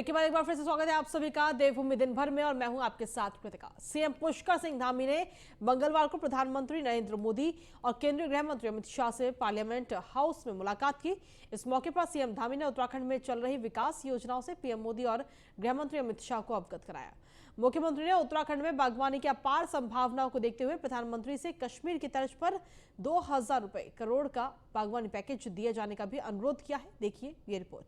Break के बाद एक बार फिर से स्वागत है आप सभी का देवभूमि दिन भर में और मैं हूं आपके साथ कृतिका। सीएम पुष्कर सिंह धामी ने मंगलवार को प्रधानमंत्री नरेंद्र मोदी और केंद्रीय गृह मंत्री अमित शाह से पार्लियामेंट हाउस में मुलाकात की। इस मौके पर सीएम धामी ने उत्तराखंड में चल रही विकास योजनाओं से पीएम मोदी और गृह मंत्री अमित शाह को अवगत कराया। मुख्यमंत्री ने उत्तराखंड में बागवानी की अपार संभावनाओं को देखते हुए प्रधानमंत्री से कश्मीर की तर्ज पर 2000 करोड़ का बागवानी पैकेज दिए जाने का भी अनुरोध किया है। देखिए ये रिपोर्ट।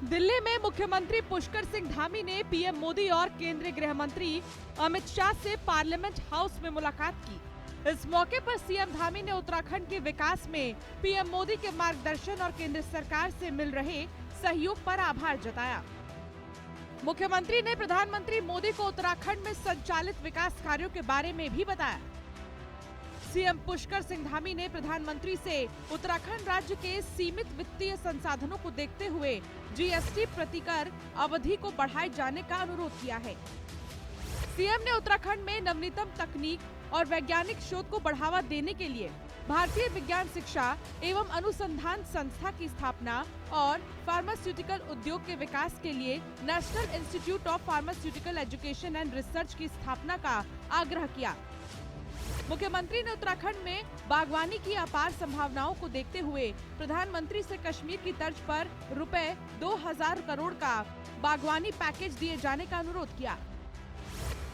दिल्ली में मुख्यमंत्री पुष्कर सिंह धामी ने पीएम मोदी और केंद्रीय गृह मंत्री अमित शाह से पार्लियामेंट हाउस में मुलाकात की। इस मौके पर सीएम धामी ने उत्तराखंड के विकास में पीएम मोदी के मार्गदर्शन और केंद्र सरकार से मिल रहे सहयोग पर आभार जताया। मुख्यमंत्री ने प्रधानमंत्री मोदी को उत्तराखंड में संचालित विकास कार्यों के बारे में भी बताया। सीएम पुष्कर सिंह धामी ने प्रधानमंत्री से उत्तराखंड राज्य के सीमित वित्तीय संसाधनों को देखते हुए जीएसटी प्रतिकर अवधि को बढ़ाए जाने का अनुरोध किया है। सीएम ने उत्तराखंड में नवीनतम तकनीक और वैज्ञानिक शोध को बढ़ावा देने के लिए भारतीय विज्ञान शिक्षा एवं अनुसंधान संस्था की स्थापना और फार्मास्यूटिकल उद्योग के विकास के लिए national institute of pharmaceutical education and research की स्थापना का आग्रह किया। मुख्यमंत्री ने उत्तराखंड में बागवानी की अपार संभावनाओं को देखते हुए प्रधानमंत्री से कश्मीर की तर्ज पर रुपए 2000 करोड़ का बागवानी पैकेज दिए जाने का अनुरोध किया।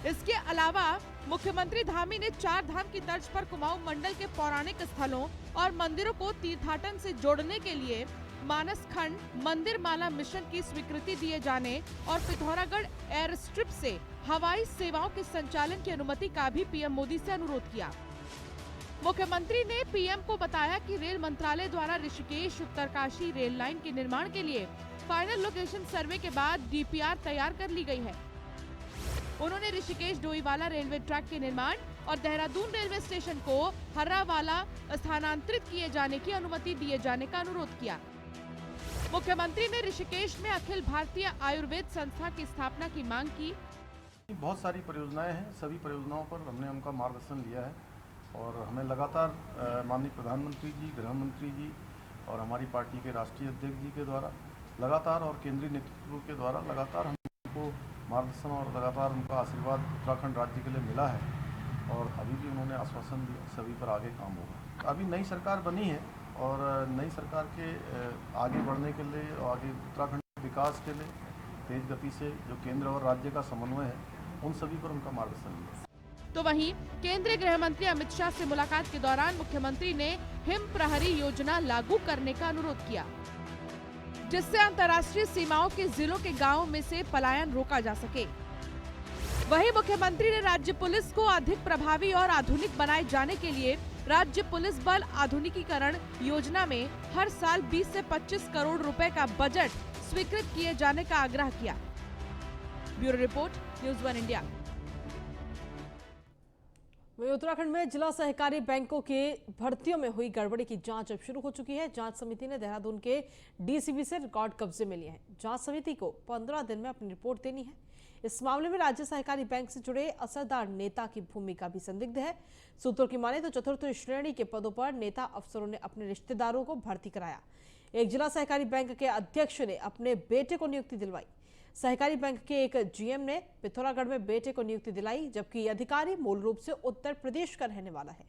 इसके अलावा मुख्यमंत्री धामी ने चार धाम की तर्ज पर कुमाऊं मंडल के पौराणिक स्थलों और मंदिरों को तीर्थाटन से जोड़ने के लिए मानस खंड मंदिर माला मिशन की स्वीकृति दिए जाने और पिथौरागढ़ एयर स्ट्रिप से हवाई सेवाओं के संचालन की अनुमति का भी पीएम मोदी से अनुरोध किया। मुख्यमंत्री ने पीएम को बताया कि रेल मंत्रालय द्वारा ऋषिकेश उत्तरकाशी रेल लाइन के निर्माण के लिए फाइनल लोकेशन सर्वे के बाद डीपीआर तैयार कर ली गई है। उन्होंने ऋषिकेश डोईवाला रेलवे ट्रैक के निर्माण और देहरादून रेलवे स्टेशन को हर्रावाला स्थानांतरित किए जाने की अनुमति दिए जाने का अनुरोध किया। मुख्यमंत्री ने ऋषिकेश में अखिल भारतीय आयुर्वेद संस्था की स्थापना की मांग की। बहुत सारी परियोजनाएं हैं, सभी परियोजनाओं पर हमने उनका मार्गदर्शन लिया है और हमें लगातार माननीय प्रधानमंत्री जी, गृह मंत्री जी और हमारी पार्टी के राष्ट्रीय अध्यक्ष जी के द्वारा लगातार और केंद्रीय नेतृत्व के द्वारा लगातार हमको मार्गदर्शन और लगातार उनका आशीर्वाद उत्तराखंड राज्य के लिए मिला है और अभी भी उन्होंने आश्वासन दिया सभी पर आगे काम होगा। अभी नई सरकार बनी है और नई सरकार के आगे बढ़ने के लिए और आगे उत्तराखंड के विकास के लिए तेज गति से जो केंद्र और राज्य का समन्वय है उन सभी पर उनका मार्गदर्शन लिया। तो वहीं केंद्रीय गृह मंत्री अमित शाह से मुलाकात के दौरान मुख्यमंत्री ने हिम प्रहरी योजना लागू करने का अनुरोध किया, जिससे अंतर्राष्ट्रीय सीमाओं के जिलों के गांवों में से पलायन रोका जा सके। वहीं मुख्यमंत्री ने राज्य पुलिस को अधिक प्रभावी और आधुनिक बनाए जाने के लिए राज्य पुलिस बल आधुनिकीकरण योजना में हर साल 20 से 25 करोड़ रुपए का बजट स्वीकृत किए जाने का आग्रह किया। Bureau report, news 1 India. वहीं उत्तराखंड में जिला सहकारी बैंकों के भर्तियों में हुई गड़बड़ी की जांच अब शुरू हो चुकी है। जांच समिति ने देहरादून के डीसीबी से रिकॉर्ड कब्जे में लिए हैं। जांच समिति को 15 दिन में अपनी रिपोर्ट देनी है। इस मामले में राज्य सहकारी बैंक से जुड़े असरदार नेता की भूमिका भी संदिग्ध है। सूत्रों की माने तो चतुर्थ श्रेणी के पदों पर नेता अफसरों ने अपने रिश्तेदारों को भर्ती कराया। एक जिला सहकारी बैंक के अध्यक्ष ने अपने बेटे को नियुक्ति दिलवाई। सहकारी बैंक के एक जीएम ने पिथौरागढ़ में बेटे को नियुक्ति दिलाई, जबकि ये अधिकारी मूल रूप से उत्तर प्रदेश का रहने वाला है।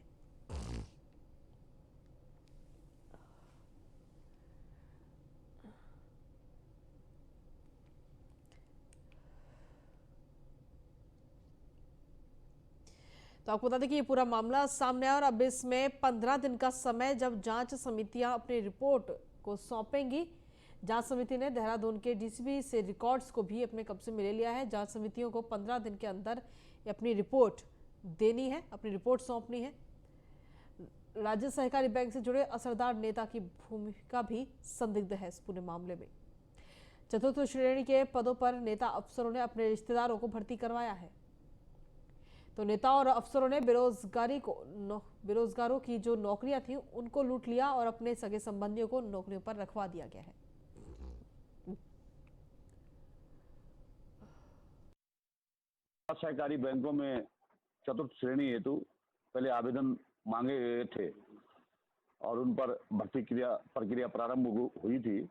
तो आपको बता दें कि ये पूरा मामला सामने आया और अब इसमें 15 दिन का समय जब जांच समितियां अपनी रिपोर्ट को सौंपेंगी। जांच समिति ने देहरादून के डीसीबी से रिकॉर्ड्स को भी अपने कब्जे में ले लिया है। जांच समितियों को 15 दिन के अंदर अपनी रिपोर्ट देनी है, अपनी रिपोर्ट सौंपनी है। राज्य सहकारी बैंक से जुड़े असरदार नेता की भूमिका भी संदिग्ध है इस पूरे मामले में। चतुर्थ श्रेणी के पदों पर नेता अफसरों ने अपने रिश्तेदारों को भर्ती करवाया है। तो नेता और अफसरों ने बेरोजगारों की जो नौकरियां थी उनको लूट लिया और अपने सगे संबंधियों को नौकरियों पर रखवा दिया गया है। सहकारी बैंकों में चतुर्थ श्रेणी हेतु पहले आवेदन मांगे गए थे और उन पर भर्ती प्रक्रिया प्रारंभ हुई थी।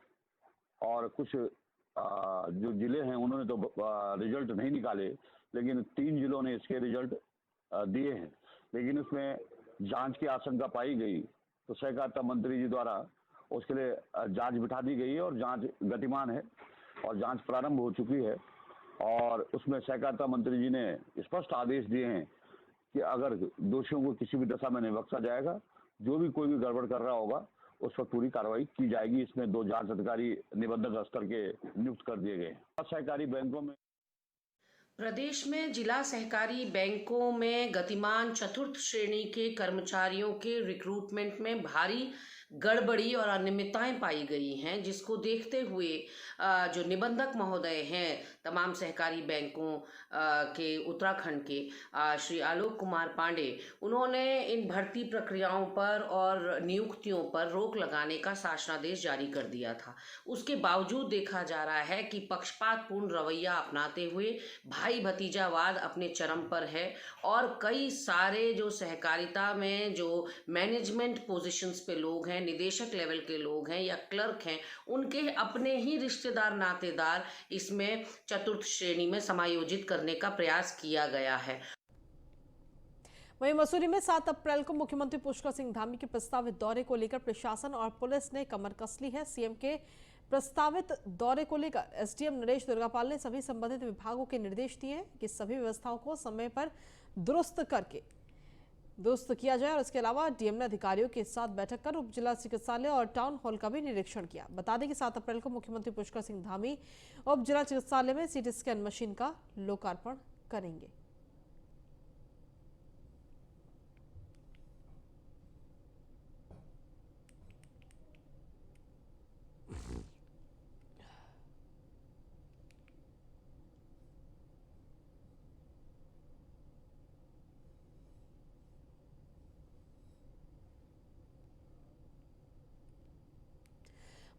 और कुछ जो जिले हैं उन्होंने तो रिजल्ट नहीं निकाले, लेकिन 3 जिलों ने इसके रिजल्ट दिए हैं। लेकिन उसमें जांच की आशंका पाई गई तो सहकारिता मंत्री जी द्वारा उसके लिए जांच बिठा दी गई है और जांच गतिमान है और जांच प्रारंभ हो चुकी है। और उसमें सहकारिता मंत्री जी ने स्पष्ट आदेश दिए हैं कि अगर दोषियों को किसी भी दशा में नहीं बख्शा जाएगा, जो भी कोई भी गड़बड़ कर रहा होगा उस पर पूरी कार्रवाई की जाएगी। इसमें 2 जांच अधिकारी निबंधक स्तर के नियुक्त कर दिए गए हैं। सहकारी बैंकों में प्रदेश में जिला सहकारी बैंकों में गतिमान चतुर्थ श्रेणी के कर्मचारियों के रिक्रूटमेंट में भारी गड़बड़ी और अनियमितताएं पाई गई हैं, जिसको देखते हुए जो निबंधक महोदय हैं तमाम सहकारी बैंकों के उत्तराखंड के श्री आलोक कुमार पांडे, उन्होंने इन भर्ती प्रक्रियाओं पर और नियुक्तियों पर रोक लगाने का शासनादेश जारी कर दिया था। उसके बावजूद देखा जा रहा है कि पक्षपातपूर्ण रवैया अपनाते हुए भाई भतीजावाद अपने चरम पर है और कई सारे जो सहकारिता में जो मैनेजमेंट पोजीशंस पे लोग हैं, निदेशक लेवल के लोग हैं या क्लर्क हैं, उनके अपने ही रिश्तेदार नातेदार इसमें चतुर्थ श्रेणी में समायोजित करने का प्रयास किया गया है। वहीं मसूरी में 7 अप्रैल को मुख्यमंत्री पुष्कर सिंह धामी के प्रस्तावित दौरे को लेकर प्रशासन और पुलिस ने कमर कस ली है। सीएम के प्रस्तावित दौरे को लेकर एसडीएम नरेश दुर्गापाल ने सभी संबंधित विभागों के निर्देश दिए हैं कि सभी व्यवस्थाओं को समय पर दुरुस्त किया जाए और इसके अलावा डीएम ने अधिकारियों के साथ बैठक कर उप जिला चिकित्सालय और टाउन हॉल का भी निरीक्षण किया। बता दें कि 7 अप्रैल को मुख्यमंत्री पुष्कर सिंह धामी उप जिला चिकित्सालय में सीटी स्कैन मशीन का लोकार्पण करेंगे।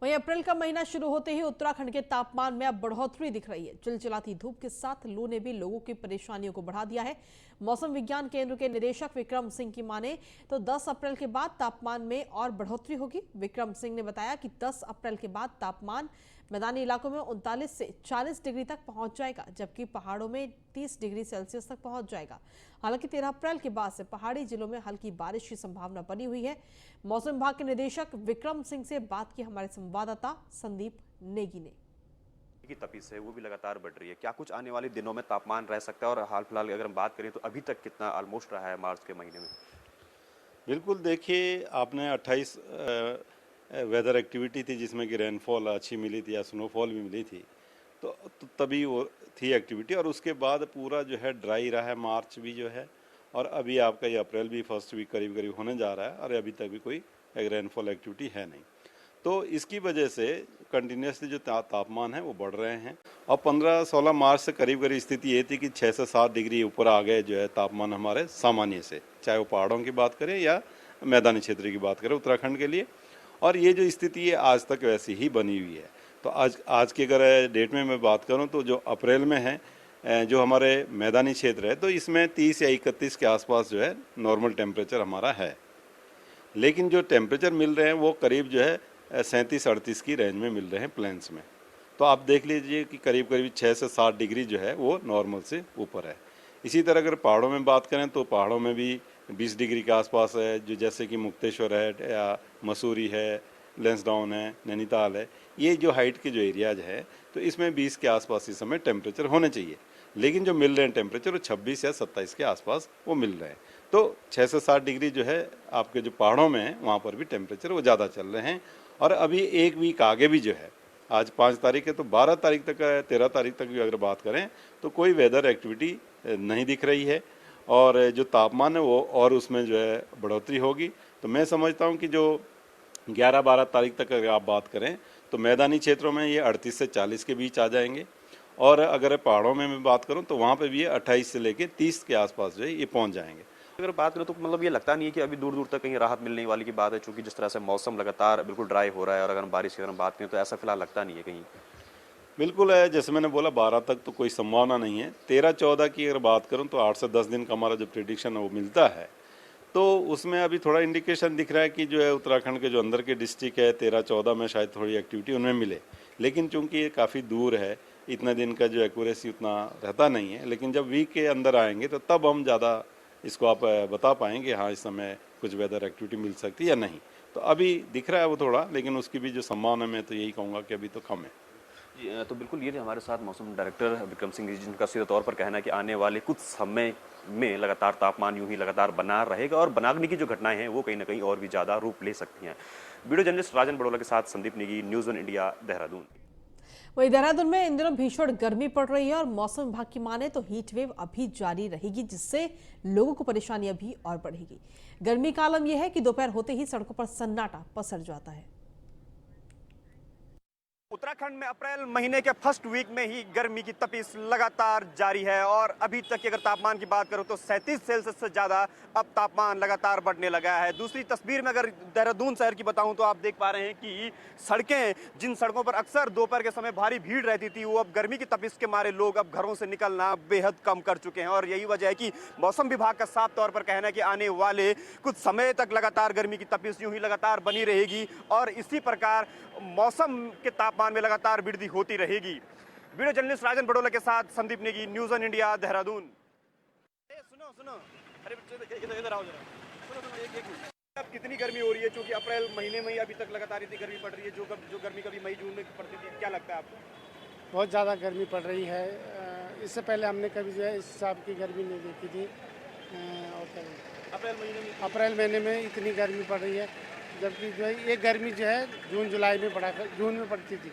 वहीं अप्रैल का महीना शुरू होते ही उत्तराखंड के तापमान में अब बढ़ोतरी दिख रही है। चिलचिलाती धूप के साथ लू ने भी लोगों की परेशानियों को बढ़ा दिया है। मौसम विज्ञान केंद्र के निदेशक विक्रम सिंह की माने तो 10 अप्रैल के बाद तापमान में और बढ़ोतरी होगी। विक्रम सिंह ने बताया कि 10 अप्रैल के बाद तापमान मैदानी इलाकों में 39 से 40 डिग्री तक पहुंच जाएगा, जबकि पहाड़ों में 30 डिग्री सेल्सियस तक पहुंच जाएगा। हालांकि 13 अप्रैल के बाद से पहाड़ी जिलों में हल्की बारिश की संभावना बनी हुई है। मौसम विभाग के निदेशक विक्रम सिंह से बात की हमारे संवाददाता संदीप नेगी ने। की तपिश है वो भी लगातार बढ़ रही है। क्या कुछ आने वाले दिनों में तापमान रह सकता है और हाल फिलहाल अगर हम बात करें तो अभी तक कितना ऑलमोस्ट रहा है मार्च के महीने में? बिल्कुल, देखिए आपने 28 वेदर एक्टिविटी थी जिसमें कि रेनफॉल अच्छी मिली थी या स्नोफॉल भी मिली थी, तो तभी वो थी एक्टिविटी और उसके बाद पूरा जो है ड्राई रहा है मार्च भी जो है, और अभी आपका ये अप्रैल भी फर्स्ट वीक करीब करीब होने जा रहा है और अभी तक भी कोई रेनफॉल एक्टिविटी है नहीं। तो इसकी वजह से कंटिन्यूसली जो तापमान है वो बढ़ रहे हैं और 15-16 मार्च से करीब करीब स्थिति ये थी कि 6 से 7 डिग्री ऊपर आ गए जो है तापमान हमारे सामान्य से, चाहे वो पहाड़ों की बात करें या मैदानी क्षेत्र की बात करें उत्तराखंड के लिए। और ये जो स्थिति है आज तक वैसी ही बनी हुई है। तो आज की अगर डेट में मैं बात करूं तो जो अप्रैल में है जो हमारे मैदानी क्षेत्र है तो इसमें 30 या 31 के आसपास जो है नॉर्मल टेम्परेचर हमारा है, लेकिन जो टेम्परेचर मिल रहे हैं वो करीब जो है 37-38 की रेंज में मिल रहे हैं प्लेन्स में। तो आप देख लीजिए कि करीब करीब 6 से 7 डिग्री जो है वो नॉर्मल से ऊपर है। इसी तरह अगर पहाड़ों में बात करें तो पहाड़ों में भी 20 डिग्री के आसपास है, जो जैसे कि मुक्तेश्वर है या मसूरी है, लेंसडाउन है, नैनीताल है, ये जो हाइट के जो एरियाज है तो इसमें 20 के आसपास इस समय टेम्परेचर होने चाहिए, लेकिन जो मिल रहे हैं टेम्परेचर वो 26 या 27 के आसपास वो मिल रहे हैं। तो 6 से 7 डिग्री जो है आपके जो पहाड़ों में है वहाँ पर भी टेम्परेचर वो ज़्यादा चल रहे हैं। और अभी एक वीक आगे भी जो है, आज 5 तारीख है तो 12 तारीख तक 13 तारीख तक भी अगर बात करें तो कोई वेदर एक्टिविटी नहीं दिख रही है और जो तापमान है वो और उसमें जो है बढ़ोतरी होगी। तो मैं समझता हूँ कि जो 11-12 तारीख तक अगर आप बात करें तो मैदानी क्षेत्रों में ये 38 से 40 के बीच आ जाएंगे और अगर पहाड़ों में मैं बात करूं तो वहाँ पे भी ये 28 से लेके 30 के आसपास जो है ये पहुँच जाएंगे। अगर बात करें तो मतलब ये लगता नहीं है कि अभी दूर दूर तक कहीं राहत मिलने वाली की बात है, चूँकि जिस तरह से मौसम लगातार बिल्कुल ड्राई हो रहा है और अगर हम बारिश की अगर बात करें तो ऐसा फिलहाल लगता नहीं है कहीं। बिल्कुल है, जैसे मैंने बोला 12 तक तो कोई संभावना नहीं है। 13-14 की अगर बात करूं तो 8 से 10 दिन का हमारा जो प्रेडिक्शन है वो मिलता है। तो उसमें अभी थोड़ा इंडिकेशन दिख रहा है कि जो है उत्तराखंड के जो अंदर के डिस्ट्रिक्ट है 13-14 में शायद थोड़ी एक्टिविटी उनमें मिले, लेकिन चूंकि ये काफ़ी दूर है, इतना दिन का जो एक्यूरेसी उतना रहता नहीं है, लेकिन जब वीक के अंदर आएंगे तो तब हम ज़्यादा इसको आप बता पाएंगे हाँ इस समय कुछ वेदर एक्टिविटी मिल सकती है या नहीं। तो अभी दिख रहा है वो थोड़ा, लेकिन उसकी भी जो संभावना मैं तो यही कहूँगा कि अभी तो कम है। जी, तो बिल्कुल ये हमारे साथ मौसम डायरेक्टर विक्रम सिंह जी, जिनका सीधे तौर पर कहना है कि आने वाले कुछ समय में लगातार तापमान यूं ही लगातार बना रहेगा और बनागनी की जो घटनाएं हैं वो कहीं ना कहीं और भी ज़्यादा रूप ले सकती हैं। वीडियो जर्नलिस्ट राजन बड़ोला के साथ संदीप नेगी, न्यूज़ 1 इंडिया, देहरादून। वहीं देहरादून में इन दिनों भीषण गर्मी पड़ रही है और मौसम विभाग की माने तो हीट वेव अभी जारी रहेगी, जिससे लोगों को परेशानी अभी और बढ़ेगी। गर्मी का आलम यह है कि दोपहर होते ही सड़कों पर सन्नाटा पसर जाता है। उत्तराखंड में अप्रैल महीने के फर्स्ट वीक में ही गर्मी की तपिश लगातार जारी है और अभी तक की अगर तापमान की बात करूं तो 37 सेल्सियस से ज़्यादा अब तापमान लगातार बढ़ने लगा है। दूसरी तस्वीर में अगर देहरादून शहर की बताऊं तो आप देख पा रहे हैं कि सड़कें, जिन सड़कों पर अक्सर दोपहर के समय भारी भीड़ रहती थी, वो अब गर्मी की तपिश के मारे लोग अब घरों से निकलना बेहद कम कर चुके हैं। और यही वजह है कि मौसम विभाग का साफ तौर पर कहना है कि आने वाले कुछ समय तक लगातार गर्मी की तपिश यूं ही लगातार बनी रहेगी और इसी प्रकार मौसम के तापमान में लगातार वृद्धि होती रहेगी। वीडियो जर्नलिस्ट राजन बड़ोला के साथ संदीप नेगी, न्यूज़ 1 इंडिया, देहरादून। सुनो अरे इधर आओ जरा, सुनो एक मिनट। अब कितनी गर्मी हो रही है, क्योंकि अप्रैल महीने में ही अभी तक लगातार इतनी गर्मी पड़ रही है, जो गर्मी कभी मई जून में पड़ती थी, क्या लगता है आपको? बहुत ज़्यादा गर्मी पड़ रही है। इससे पहले हमने कभी जो है इस हिसाब की गर्मी नहीं देखी थी। और अप्रैल महीने में इतनी गर्मी पड़ रही है, जबकि जो है ये गर्मी जो है जून जुलाई में जून में पड़ती थी।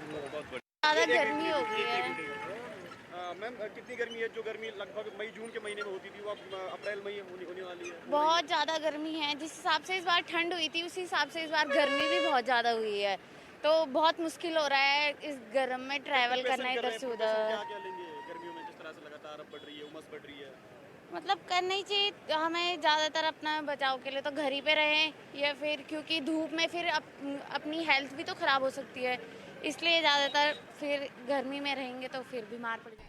ज़्यादा गर्मी हो गई है। मैम कितनी गर्मी है? जो गर्मी लगभग मई जून के महीने में होती थी वो अब अप्रैल मई होने वाली है। बहुत ज़्यादा गर्मी है। जिस हिसाब से इस बार ठंड हुई थी उसी हिसाब से इस बार गर्मी भी बहुत ज़्यादा हुई है, तो बहुत मुश्किल हो रहा है इस गर्म में ट्रैवल करना इधर से उधर। क्या लेंगे गर्मियों में, जिस तरह से लगातार बढ़ रही है, उमस बढ़ रही है? मतलब करना ही चाहिए हमें, ज़्यादातर अपना बचाव के लिए तो घर ही पे रहें, या फिर क्योंकि धूप में फिर अपनी हेल्थ भी तो ख़राब हो सकती है, इसलिए ज़्यादातर फिर गर्मी में रहेंगे तो फिर बीमार पड़ जाएंगे।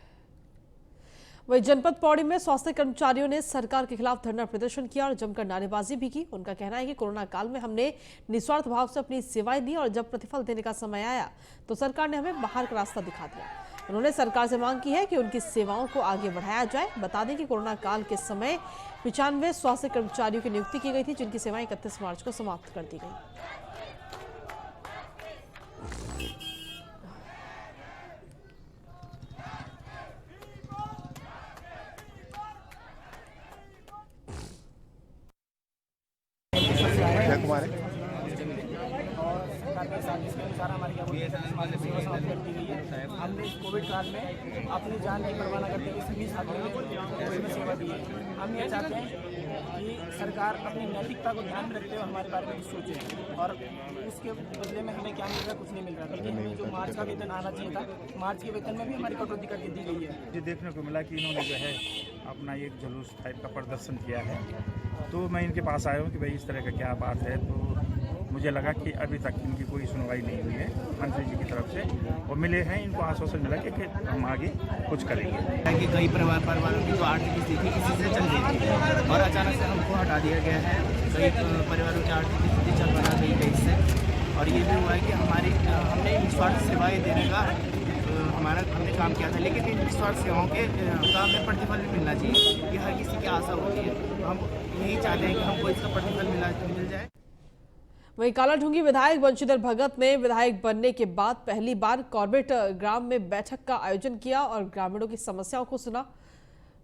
वहीं जनपद पौड़ी में स्वास्थ्य कर्मचारियों ने सरकार के खिलाफ धरना प्रदर्शन किया और जमकर नारेबाजी भी की। उनका कहना है कि कोरोना काल में हमने निस्वार्थ भाव से अपनी सेवाएं दी और जब प्रतिफल देने का समय आया तो सरकार ने हमें बाहर का रास्ता दिखा दिया। उन्होंने सरकार से मांग की है कि उनकी सेवाओं को आगे बढ़ाया जाए। बता दें कि कोरोना काल के समय 95 स्वास्थ्य कर्मचारियों की नियुक्ति की गई थी, जिनकी सेवाएं 31 मार्च को समाप्त कर दी गई। हमने इस कोविड काल में अपनी जान की परवाह न करते हुए सभी छात्रों को इसमें सेवा दी है। हम ये चाहते हैं कि सरकार अपनी नैतिकता को ध्यान में रखते हुए हमारे बारे में सोचे और उसके बदले में हमें क्या मिल रहा है, कुछ नहीं मिल रहा। बल्कि हमें जो मार्च का वेतन आना चाहिए था, मार्च के वेतन में भी हमारी कटौती करके दी गई है। ये देखने को मिला कि इन्होंने जो है अपना एक जुलूस टाइप का प्रदर्शन किया है, तो मैं इनके पास आया हूँ कि भाई इस तरह का क्या बात है। तो मुझे लगा कि अभी तक इनकी कोई सुनवाई नहीं हुई है मंत्री जी की तरफ से, और मिले हैं, इनको आश्वासन मिला कि हम आगे कुछ करेंगे। कि कई परिवारों की जो आर्थिक स्थिति किसी से चल रही थी और अचानक से हमको हटा दिया गया है। कई परिवारों की आर्थिक स्थिति चल बना गई है इससे, और ये भी हुआ है कि हमने निस्वार्थ सेवाएँ देने का हमने काम किया था, लेकिन इन निस्वार्थ सेवाओं के का हमें प्रतिफल भी मिलना चाहिए। ये हर किसी की आशा होती है। हम यही चाहते हैं कि हमको इसका प्रतिफल मिल जाए। वहीं कालाढूंगी विधायक बंशीधर भगत ने विधायक बनने के बाद पहली बार कॉर्बेट ग्राम में बैठक का आयोजन किया और ग्रामीणों की समस्याओं को सुना।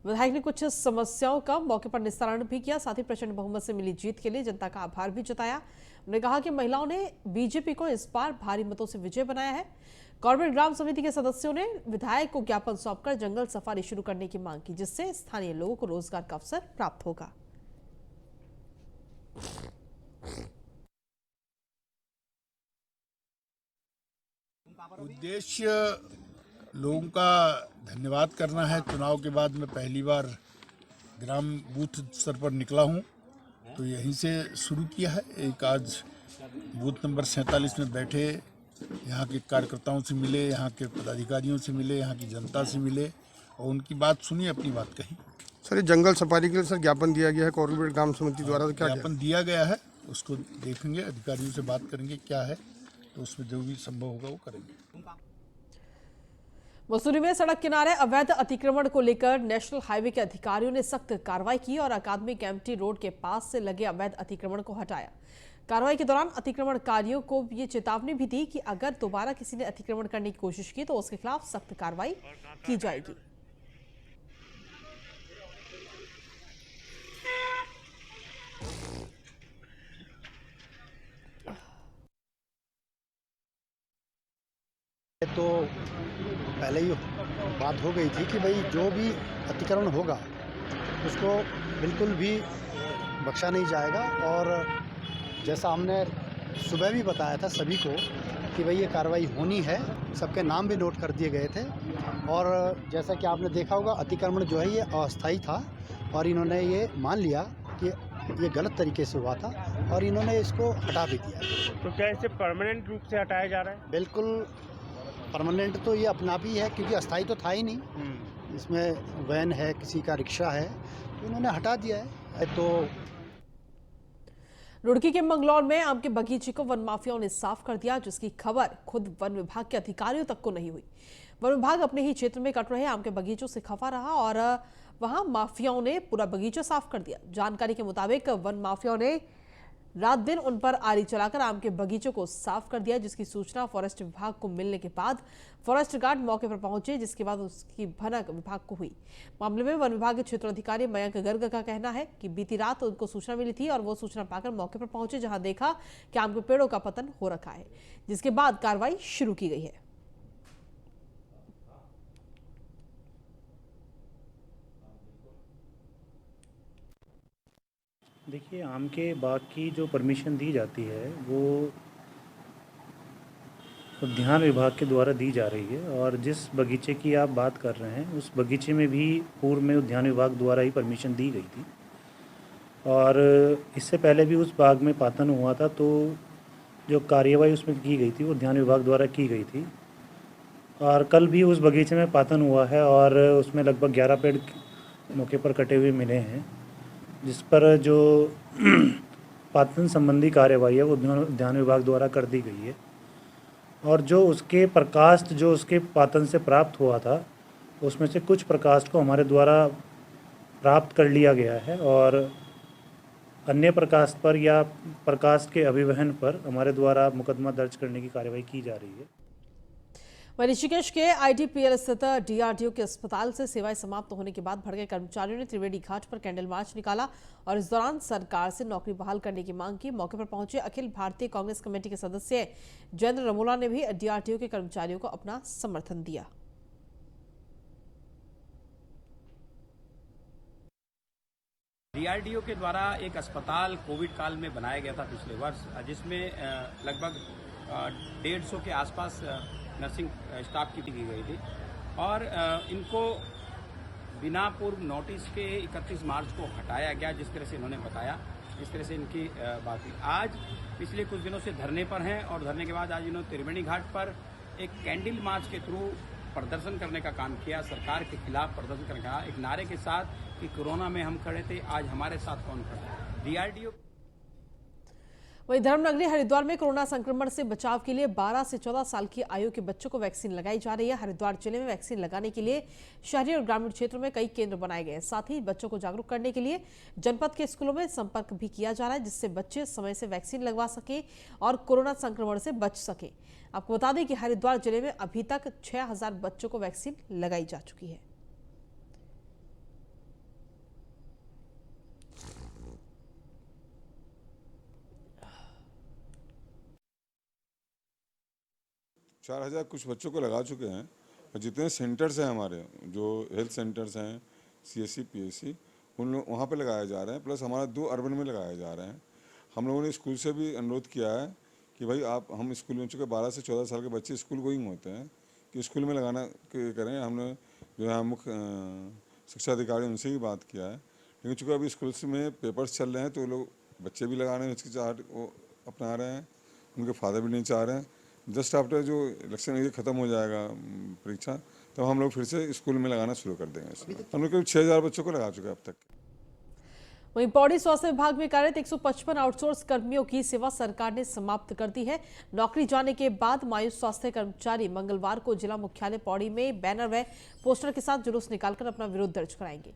विधायक ने कुछ समस्याओं का मौके पर निस्तारण भी किया, साथ ही प्रचंड बहुमत से मिली जीत के लिए जनता का आभार भी जताया। उन्होंने कहा कि महिलाओं ने बीजेपी को इस बार भारी मतों से विजय बनाया है। कॉर्बेट ग्राम समिति के सदस्यों ने विधायक को ज्ञापन सौंपकर जंगल सफारी शुरू करने की मांग की, जिससे स्थानीय लोगों को रोजगार का अवसर प्राप्त होगा। उद्देश्य लोगों का धन्यवाद करना है। चुनाव के बाद मैं पहली बार ग्राम बूथ स्तर पर निकला हूं, तो यहीं से शुरू किया है। एक आज बूथ नंबर 47 में बैठे यहाँ के कार्यकर्ताओं से मिले, यहाँ के पदाधिकारियों से मिले, यहाँ की जनता से मिले और उनकी बात सुनी, अपनी बात कही। सर ये जंगल सफारी के लिए सर ज्ञापन दिया गया है कॉर्पोरेट ग्राम समिति द्वारा, तो क्या ज्ञापन दिया गया है, उसको देखेंगे, अधिकारियों से बात करेंगे क्या है, तो उसमें जो भी संभव होगा वो करेंगे। मसूरी में सड़क किनारे अवैध अतिक्रमण को लेकर नेशनल हाईवे के अधिकारियों ने सख्त कार्रवाई की और अकादमिक एमटी रोड के पास से लगे अवैध अतिक्रमण को हटाया। कार्रवाई के दौरान अतिक्रमणकारियों को ये चेतावनी भी दी कि अगर दोबारा किसी ने अतिक्रमण करने की कोशिश की तो उसके खिलाफ सख्त कार्रवाई की जाएगी। तो पहले ही बात हो गई थी कि भाई जो भी अतिक्रमण होगा उसको बिल्कुल भी बख्शा नहीं जाएगा, और जैसा हमने सुबह भी बताया था सभी को कि भाई ये कार्रवाई होनी है, सबके नाम भी नोट कर दिए गए थे। और जैसा कि आपने देखा होगा अतिक्रमण जो है ये अस्थायी था और इन्होंने ये मान लिया कि ये गलत तरीके से हुआ था और इन्होंने इसको हटा भी दिया। तो क्या इसे परमानेंट रूप से हटाया जा रहा है? बिल्कुल परमानेंट तो ये अपना भी है, क्योंकि अस्थायी तो था ही नहीं। इसमें वैन है, किसी का रिक्शा है, तो इन्होंने हटा दिया है। तो रुड़की के मंगलौर में आम के बगीचे को वन माफियाओं ने साफ कर दिया, जिसकी खबर खुद वन विभाग के अधिकारियों तक को नहीं हुई। वन विभाग अपने ही क्षेत्र में कट रहे आम के बगीचों से खफा रहा और वहां माफियाओं ने पूरा बगीचा साफ कर दिया। जानकारी के मुताबिक वन माफियाओं ने रात दिन उन पर आरी चलाकर आम के बगीचों को साफ कर दिया, जिसकी सूचना फॉरेस्ट विभाग को मिलने के बाद फॉरेस्ट गार्ड मौके पर पहुंचे, जिसके बाद उसकी भनक विभाग को हुई। मामले में वन विभाग के क्षेत्र अधिकारी मयंक गर्ग का कहना है कि बीती रात उनको सूचना मिली थी और वो सूचना पाकर मौके पर पहुंचे, जहां देखा कि आम के पेड़ों का पतन हो रखा है, जिसके बाद कार्रवाई शुरू की गई है। देखिए, आम के बाग की जो परमिशन दी जाती है वो उद्यान विभाग के द्वारा दी जा रही है, और जिस बगीचे की आप बात कर रहे हैं उस बगीचे में भी पूर्व में उद्यान विभाग द्वारा ही परमिशन दी गई थी, और इससे पहले भी उस बाग में पातन हुआ था, तो जो कार्यवाही उसमें की गई थी वो उद्यान विभाग द्वारा की गई थी। और कल भी उस बगीचे में पातन हुआ है और उसमें लगभग 11 पेड़ मौके पर कटे हुए मिले हैं, जिस पर जो पातन संबंधी कार्यवाही है वो उद्यान विभाग द्वारा कर दी गई है। और जो उसके प्रकाष्ठ जो उसके पातन से प्राप्त हुआ था उसमें से कुछ प्रकाष्ठ को हमारे द्वारा प्राप्त कर लिया गया है, और अन्य प्रकाष्ठ पर या प्रकाष्ठ के अभिवहन पर हमारे द्वारा मुकदमा दर्ज करने की कार्यवाही की जा रही है। वहीं ऋषिकेश के आईटीपीएल स्थित डीआरडीओ के अस्पताल से सेवाएं समाप्त होने के बाद भड़के कर्मचारियों ने त्रिवेणी घाट पर कैंडल मार्च निकाला और इस दौरान सरकार से नौकरी बहाल करने की मांग की। मौके पर पहुंचे अखिल भारतीय कांग्रेस कमेटी के सदस्य जयेंद्र रमोला ने भी डीआरडीओ के कर्मचारियों को अपना समर्थन दिया। डीआरडीओ के द्वारा एक अस्पताल कोविड काल में बनाया गया था पिछले वर्ष, जिसमें लगभग 150 के आसपास नर्सिंग स्टाफ की गई थी, और इनको बिना पूर्व नोटिस के 31 मार्च को हटाया गया। जिस तरह से इन्होंने बताया, इस तरह से इनकी बात हुई। आज पिछले कुछ दिनों से धरने पर हैं, और धरने के बाद आज इन्होंने त्रिवेणी घाट पर एक कैंडल मार्च के थ्रू प्रदर्शन करने का काम किया, सरकार के खिलाफ प्रदर्शन करने का, एक नारे के साथ कि कोरोना में हम खड़े थे, आज हमारे साथ कौन खड़ा है। डीआरडीओ। वहीं धर्मनगरी हरिद्वार में कोरोना संक्रमण से बचाव के लिए 12 से 14 साल की आयु के बच्चों को वैक्सीन लगाई जा रही है। हरिद्वार जिले में वैक्सीन लगाने के लिए शहरी और ग्रामीण क्षेत्रों में कई केंद्र बनाए गए हैं। साथ ही बच्चों को जागरूक करने के लिए जनपद के स्कूलों में संपर्क भी किया जा रहा है, जिससे बच्चे समय से वैक्सीन लगवा सकें और कोरोना संक्रमण से बच सकें। आपको बता दें कि हरिद्वार जिले में अभी तक 6000 बच्चों को वैक्सीन लगाई जा चुकी है। चार 4000 कुछ बच्चों को लगा चुके हैं, और जितने सेंटर्स हैं हमारे, जो हेल्थ सेंटर्स हैं, सीएससी पीएससी, उन लोग वहाँ पे लगाए जा रहे हैं, प्लस हमारा 2 अर्बन में लगाए जा रहे हैं। हम लोगों ने स्कूल से भी अनुरोध किया है कि भाई हम स्कूल में, चूँकि 12 से 14 साल के बच्चे स्कूल गोइंग होते हैं, कि स्कूल में लगाना करें। हमने जो है मुख्य शिक्षा अधिकारी उनसे भी बात किया है, लेकिन चूँकि अभी स्कूल में पेपर्स चल रहे हैं तो लोग बच्चे भी लगाने में हिचकिचाहट वो अपना रहे हैं, उनके फादर भी नहीं चाह रहे हैं। जस्ट आफ्टर जो इलेक्शन ये ख़त्म हो जाएगा परीक्षा, तो हम लोग फिर से स्कूल में लगाना शुरू कर देंगे इसमें। हम लोग करीब 6000 बच्चों को लगा चुके हैं अब तक। वहीं पौड़ी स्वास्थ्य विभाग में कार्यरत 155 आउटसोर्स कर्मियों की सेवा सरकार ने समाप्त कर दी है। नौकरी जाने के बाद मायूस स्वास्थ्य कर्मचारी मंगलवार को जिला मुख्यालय पौड़ी में बैनर व पोस्टर के साथ जुलूस निकालकर अपना विरोध दर्ज कराएंगे।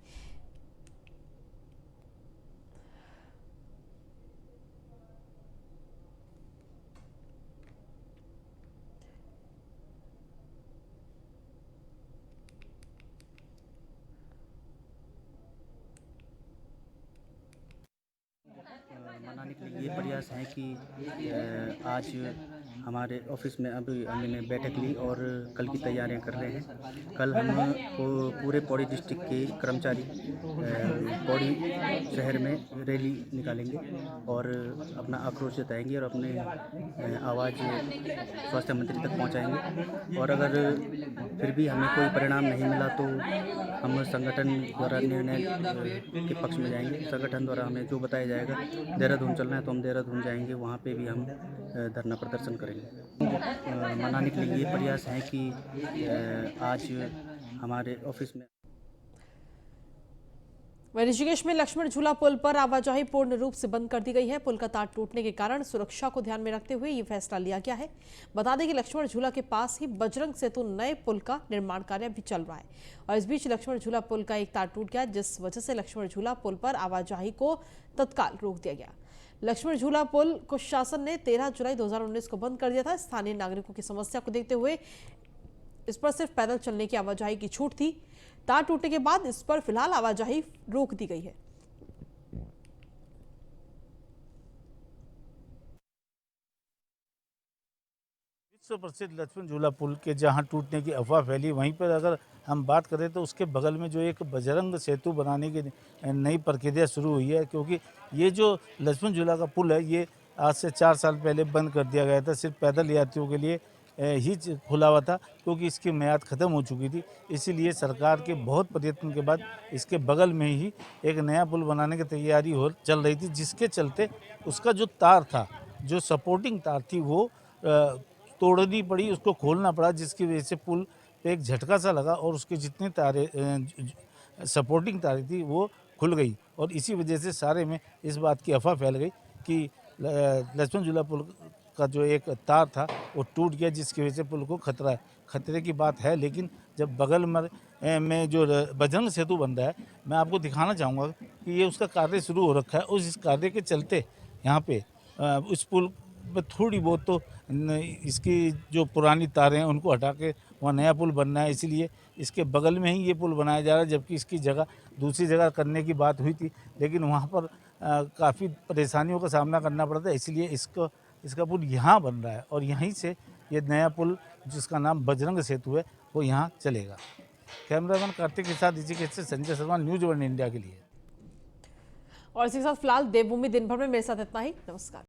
मनाने के लिए ये प्रयास है कि आज हमारे ऑफिस में अभी हमने बैठक ली और कल की तैयारियां कर रहे हैं। कल हम पूरे पौड़ी डिस्ट्रिक्ट के कर्मचारी पौड़ी शहर में रैली निकालेंगे और अपना आक्रोश जताएंगे और अपने आवाज़ स्वास्थ्य मंत्री तक पहुंचाएंगे। और अगर फिर भी हमें कोई परिणाम नहीं मिला तो हम संगठन द्वारा निर्णय के पक्ष में जाएंगे। संगठन द्वारा हमें जो बताया जाएगा, देहरादून चलना है तो हम देहरादून जाएंगे, वहाँ पे भी हम धरना प्रदर्शन करेंगे। मनाने के लिए ये प्रयास है कि आज हमारे ऑफिस में ऋषिकेश में लक्ष्मण झूला पुल पर आवाजाही पूर्ण रूप से बंद कर दी गई है। पुल का तार टूटने के कारण सुरक्षा को ध्यान में रखते हुए ये फैसला लिया गया है। बता दें कि लक्ष्मण झूला के पास ही बजरंग सेतु नए पुल का निर्माण कार्य भी चल रहा है और इस बीच लक्ष्मण झूला पुल का एक तार टूट गया, जिस वजह से लक्ष्मण झूला पुल पर आवाजाही को तत्काल रोक दिया गया। लक्ष्मण झूला पुल को शासन ने 13 जुलाई 2019 को बंद कर दिया था। स्थानीय नागरिकों की समस्या को देखते हुए इस पर सिर्फ पैदल चलने की आवाजाही की छूट थी। तार टूटने के बाद इस पर फिलहाल आवाजाही रोक दी गई है। विश्व प्रसिद्ध लक्ष्मण झूला पुल के जहां टूटने की अफवाह फैली, वहीं पर अगर हम बात करें तो उसके बगल में जो एक बजरंग सेतु बनाने की नई प्रक्रिया शुरू हुई है। क्योंकि ये जो लक्ष्मण झूला का पुल है, ये आज से 4 साल पहले बंद कर दिया गया था। सिर्फ पैदल यात्रियों के लिए ही खुला हुआ था, क्योंकि इसकी मियाद ख़त्म हो चुकी थी। इसीलिए सरकार के बहुत प्रयत्न के बाद इसके बगल में ही एक नया पुल बनाने की तैयारी चल रही थी, जिसके चलते उसका जो तार था, जो सपोर्टिंग तार थी, वो तोड़नी पड़ी, उसको खोलना पड़ा, जिसकी वजह से पुल पे एक झटका सा लगा और उसके जितनी तारें सपोर्टिंग तारें थी वो खुल गई। और इसी वजह से सारे में इस बात की अफवाह फैल गई कि लक्ष्मण झूला पुल का जो एक तार था वो टूट गया, जिसकी वजह से पुल को खतरा है। खतरे की बात है, लेकिन जब बगल में जो बजरंग सेतु बन रहा है, मैं आपको दिखाना चाहूँगा कि ये उसका कार्य शुरू हो रखा है। और इस कार्य के चलते यहाँ पे उस पुल पर थोड़ी बहुत तो इसकी जो पुरानी तारें हैं उनको हटा के वहाँ नया पुल बनना है, इसीलिए इसके बगल में ही ये पुल बनाया जा रहा है। जबकि इसकी जगह दूसरी जगह करने की बात हुई थी, लेकिन वहाँ पर काफ़ी परेशानियों का सामना करना पड़ता है, इसलिए इसका पुल यहाँ बन रहा है और यहीं से ये नया पुल जिसका नाम बजरंग सेतु है वो यहाँ चलेगा। कैमरामैन कार्तिक के साथ ऋषिकेश से संजय शर्मा, न्यूज़ 1 इंडिया के लिए। और इसी के साथ फिलहाल देवभूमि दिन भर में मेरे साथ इतना ही। नमस्कार।